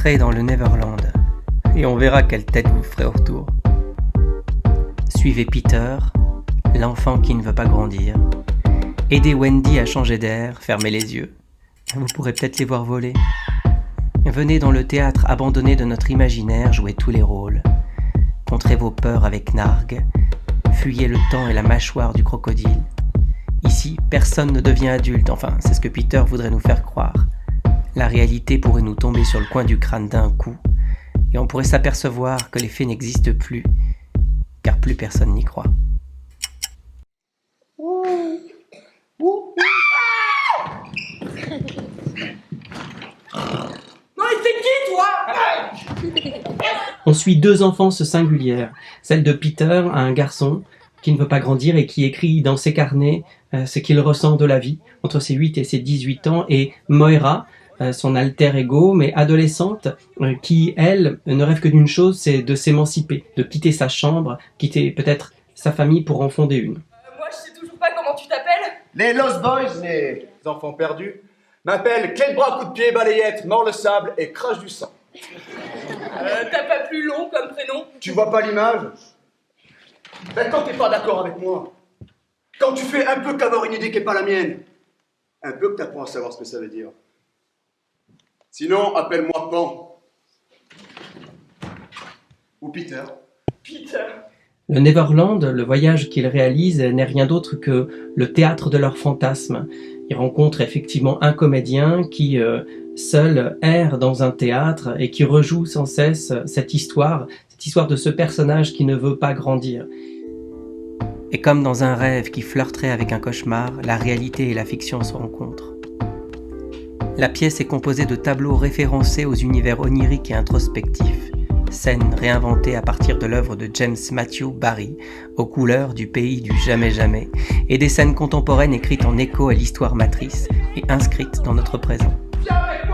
Entrez dans le Neverland et on verra quelle tête vous ferez au retour. Suivez Peter, l'enfant qui ne veut pas grandir. Aidez Wendy à changer d'air, fermez les yeux. Vous pourrez peut-être les voir voler. Venez dans le théâtre abandonné de notre imaginaire jouer tous les rôles. Contrez vos peurs avec Narg. Fuyez le temps et la mâchoire du crocodile. Ici, personne ne devient adulte, enfin, c'est ce que Peter voudrait nous faire croire. La réalité pourrait nous tomber sur le coin du crâne d'un coup, et on pourrait s'apercevoir que les faits n'existent plus, car plus personne n'y croit. On suit deux enfances singulières, celle de Peter, un garçon qui ne veut pas grandir et qui écrit dans ses carnets ce qu'il ressent de la vie entre ses 8 et ses 18 ans, et Moira, son alter ego, mais adolescente, qui, elle, ne rêve que d'une chose, c'est de s'émanciper, de quitter sa chambre, quitter peut-être sa famille pour en fonder une. Moi, je sais toujours pas comment tu t'appelles. Les Lost Boys, les enfants perdus, m'appellent clé de bras, coup de pied, balayette, mord le sable et crache du sang. T'as pas plus long comme prénom? Tu vois pas l'image? Ben quand t'es pas d'accord avec moi, quand tu fais un peu qu'avoir une idée qui est pas la mienne, un peu que t'apprends à savoir ce que ça veut dire. Sinon, appelle-moi Pan. Ou Peter. Peter. Le Neverland, le voyage qu'ils réalisent, n'est rien d'autre que le théâtre de leurs fantasmes. Ils rencontrent effectivement un comédien qui, seul, erre dans un théâtre et qui rejoue sans cesse cette histoire de ce personnage qui ne veut pas grandir. Et comme dans un rêve qui flirterait avec un cauchemar, la réalité et la fiction se rencontrent. La pièce est composée de tableaux référencés aux univers oniriques et introspectifs, scènes réinventées à partir de l'œuvre de James Matthew Barrie, aux couleurs du pays du jamais jamais, et des scènes contemporaines écrites en écho à l'histoire matrice et inscrites dans notre présent. Viens avec